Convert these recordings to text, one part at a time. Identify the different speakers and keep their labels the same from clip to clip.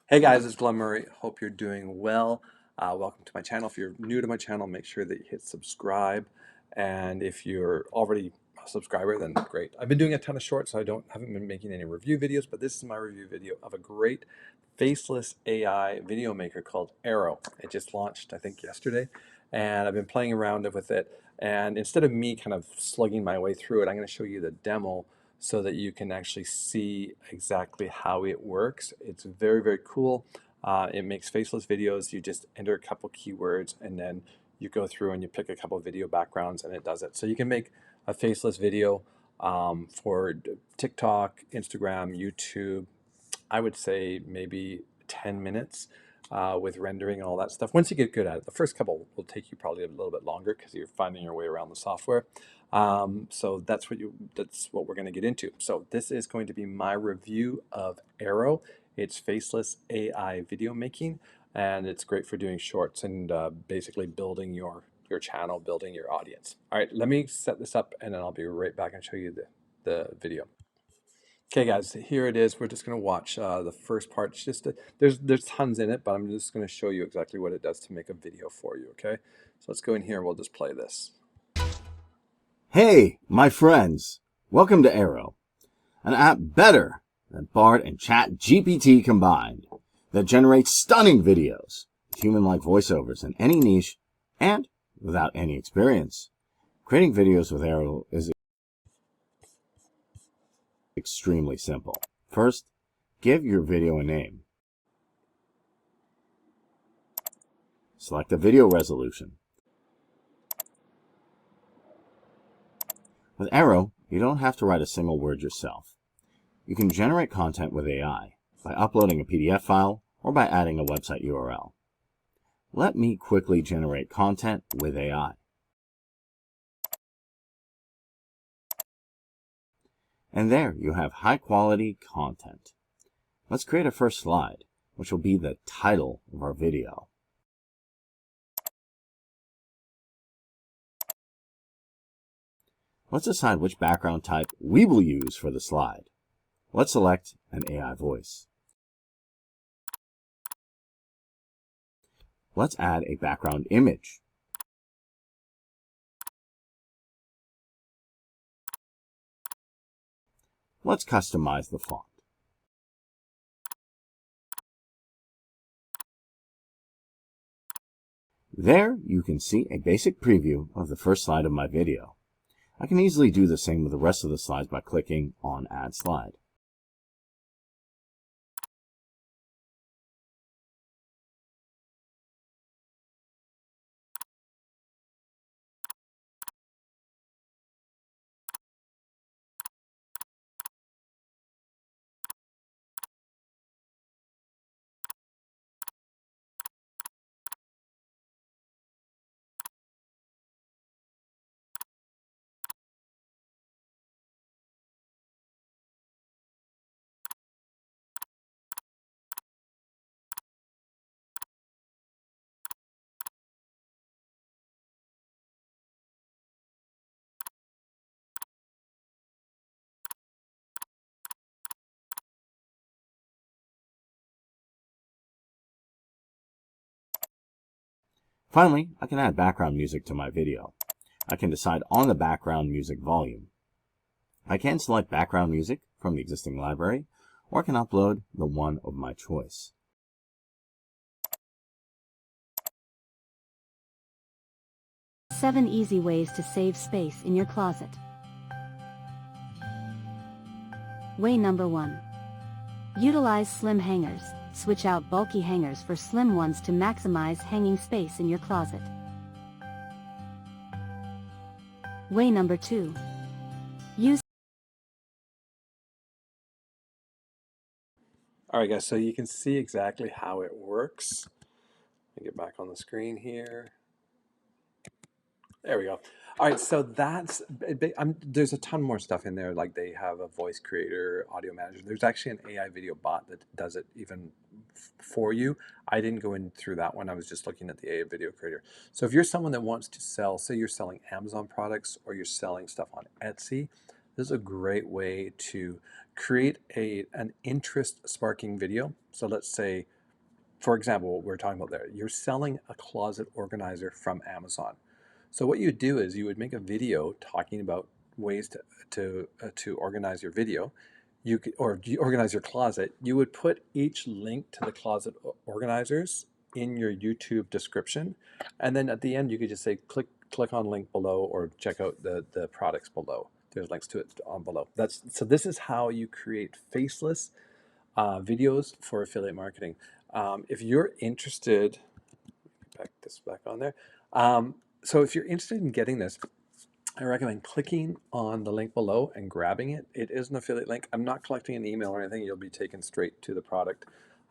Speaker 1: Hey guys, it's Glenn Murray. Hope you're doing well. Welcome to my channel. If you're new to my channel, make sure that you hit subscribe. And if you're already a subscriber, then great. I've been doing a ton of shorts, so haven't been making any review videos, but this is my review video of a great faceless AI video maker called Arrow. It just launched, I think, yesterday, and I've been playing around with it. And instead of me kind of slugging my way through it, I'm going to show you the demo so that you can actually see exactly how it works. It's very, very cool. It makes faceless videos. You just enter a couple keywords and then you go through and you pick a couple video backgrounds and it does it. So you can make a faceless video for TikTok, Instagram, YouTube. I would say maybe 10 minutes with rendering and all that stuff. Once you get good at it, the first couple will take you probably a little bit longer because you're finding your way around the software. So that's what we're going to get into. So this is going to be my review of Arrow. It's faceless AI video making, and it's great for doing shorts and basically building your channel, building your audience. All right, let me set this up, and then I'll be right back and show you the video. Okay, guys, here it is. We're just going to watch the first part. It's just there's tons in it, but I'm just going to show you exactly what it does to make a video for you. Okay, so let's go in here and we'll just play this.
Speaker 2: Hey, my friends, welcome to Arrow, an app better than Bard and ChatGPT combined that generates stunning videos with human-like voiceovers in any niche and without any experience. Creating videos with Arrow is extremely simple. First, give your video a name. Select the video resolution. With Arrow, you don't have to write a single word yourself. You can generate content with AI by uploading a PDF file or by adding a website URL. Let me quickly generate content with AI. And there you have high-quality content. Let's create a first slide, which will be the title of our video. Let's decide which background type we will use for the slide. Let's select an AI voice. Let's add a background image. Let's customize the font. There you can see a basic preview of the first slide of my video. I can easily do the same with the rest of the slides by clicking on Add Slide. Finally, I can add background music to my video. I can decide on the background music volume. I can select background music from the existing library, or I can upload the one of my choice.
Speaker 3: Seven easy ways to save space in your closet. Way number 1. Utilize slim hangers. Switch out bulky hangers for slim ones to maximize hanging space in your closet. Way number 2. Use
Speaker 1: All right, guys, so you can see exactly how it works. Let me get back on the screen here. There we go. All right, so there's a ton more stuff in there. Like they have a voice creator, audio manager. There's actually an AI video bot that does it even for you. I didn't go in through that one. I was just looking at the AI video creator. So if you're someone that wants to sell, say you're selling Amazon products or you're selling stuff on Etsy, this is a great way to create an interest sparking video. So let's say for example, what we're talking about there, you're selling a closet organizer from Amazon. So what you would do is you would make a video talking about ways to organize your video. You could, or you organize your closet. You would put each link to the closet organizers in your YouTube description, and then at the end you could just say click on link below or check out the products below. There's links to it on below. So this is how you create faceless videos for affiliate marketing. If you're interested, back this back on there. So if you're interested in getting this, I recommend clicking on the link below and grabbing it. It is an affiliate link. I'm not collecting an email or anything. You'll be taken straight to the product.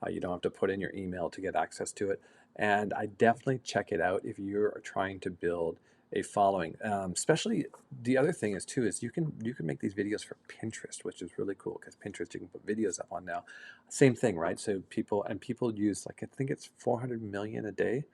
Speaker 1: You don't have to put in your email to get access to it. And I definitely check it out if you're trying to build a following. Especially the other thing is too is you can make these videos for Pinterest, which is really cool because Pinterest you can put videos up on now. Same thing, right? So people use like I think it's 400 million a day.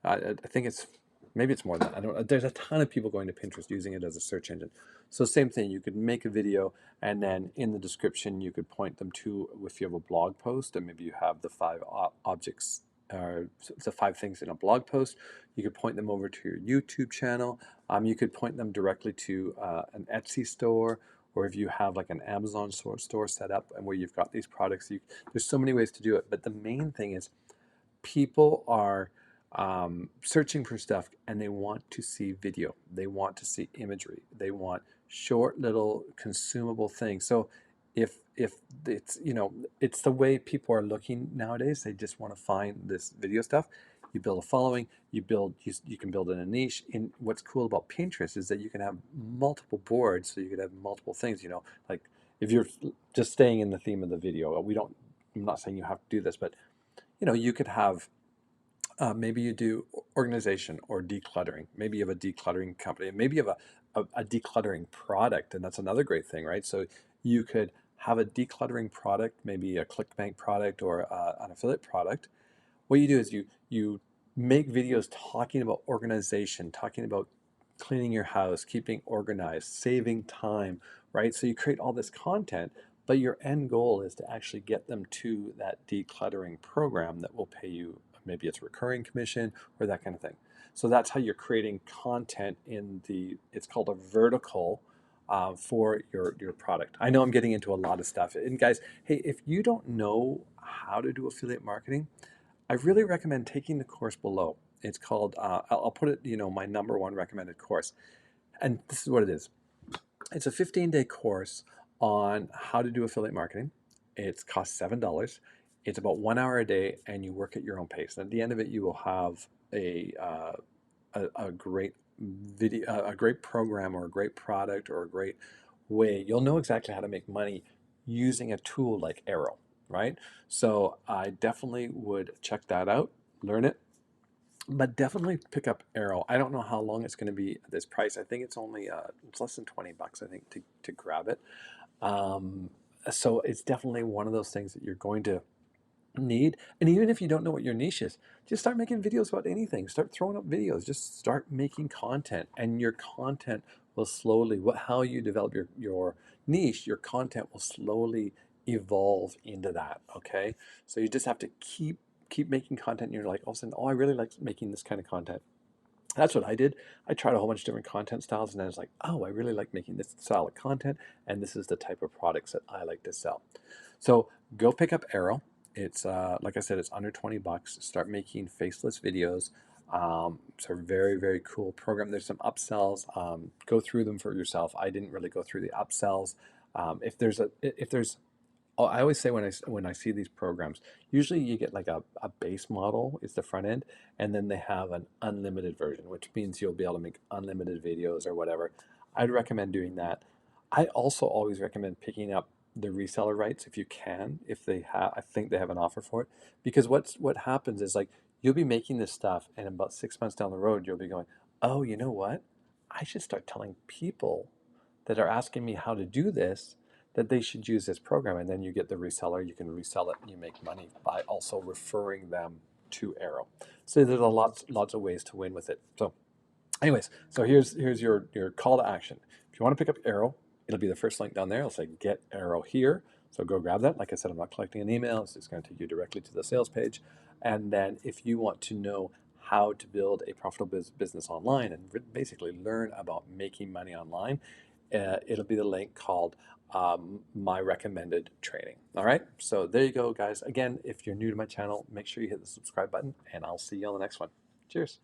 Speaker 1: I think it's maybe it's more than that. I don't. There's a ton of people going to Pinterest using it as a search engine. So same thing. You could make a video, and then in the description you could point them to if you have a blog post, and maybe you have the 5 objects or the 5 things in a blog post. You could point them over to your YouTube channel. You could point them directly to an Etsy store, or if you have like an Amazon store set up and where you've got these products. There's so many ways to do it, but the main thing is people are searching for stuff and they want to see video. They want to see imagery. They want short little consumable things. So if it's it's the way people are looking nowadays. They just want to find this video stuff. You build a following. You can build in a niche. In what's cool about Pinterest is that you can have multiple boards. So you could have multiple things. Like if you're just staying in the theme of the video. I'm not saying you have to do this, but you could have maybe you do organization or decluttering. Maybe you have a decluttering company. Maybe you have a decluttering product, and that's another great thing, right? So you could have a decluttering product, maybe a ClickBank product or an affiliate product. What you do is you make videos talking about organization, talking about cleaning your house, keeping organized, saving time, right? So you create all this content, but your end goal is to actually get them to that decluttering program that will pay you, maybe it's recurring commission or that kind of thing. So that's how you're creating content it's called a vertical for your product. I know I'm getting into a lot of stuff. And guys, hey, if you don't know how to do affiliate marketing, I really recommend taking the course below. It's called, I'll put it, my #1 recommended course. And this is what it is. It's a 15-day course on how to do affiliate marketing. It costs $7. It's about 1 hour a day, and you work at your own pace. And at the end of it, you will have a great video, a great program, or a great product, or a great way. You'll know exactly how to make money using a tool like Arrow, right? So I definitely would check that out, learn it, but definitely pick up Arrow. I don't know how long it's going to be at this price. I think it's only it's less than $20, I think, to grab it. So it's definitely one of those things that you're going to need. And even if you don't know what your niche is, just start making videos about anything. Start throwing up videos. Just start making content, and your content will slowly, how you develop your niche, your content will slowly evolve into that. Okay, so you just have to keep making content, and you're like, all of a sudden, oh, I really like making this kind of content. That's what I did. I tried a whole bunch of different content styles, and I was like, oh, I really like making this style of content, and this is the type of products that I like to sell. So go pick up Arrow. It's like I said, it's under $20. Start making faceless videos. It's a very, very cool program. There's some upsells. Go through them for yourself. I didn't really go through the upsells. If there's I always say when I see these programs, usually you get like a base model is the front end, and then they have an unlimited version, which means you'll be able to make unlimited videos or whatever. I'd recommend doing that. I also always recommend picking up the reseller rights if you can, if they have. I think they have an offer for it, because what happens is like you'll be making this stuff, and about 6 months down the road, you'll be going, oh, you know what? I should start telling people that are asking me how to do this that they should use this program, and then you get the reseller. You can resell it, and you make money by also referring them to Arrow. So there's lots of ways to win with it. So, anyways, so here's your call to action. If you want to pick up Arrow, it'll be the first link down there. It'll say get Arrow here. So go grab that. Like I said, I'm not collecting an email. It's just going to take you directly to the sales page. And then if you want to know how to build a profitable business online and basically learn about making money online, it'll be the link called my recommended training. All right. So there you go, guys. Again, if you're new to my channel, make sure you hit the subscribe button, and I'll see you on the next one. Cheers.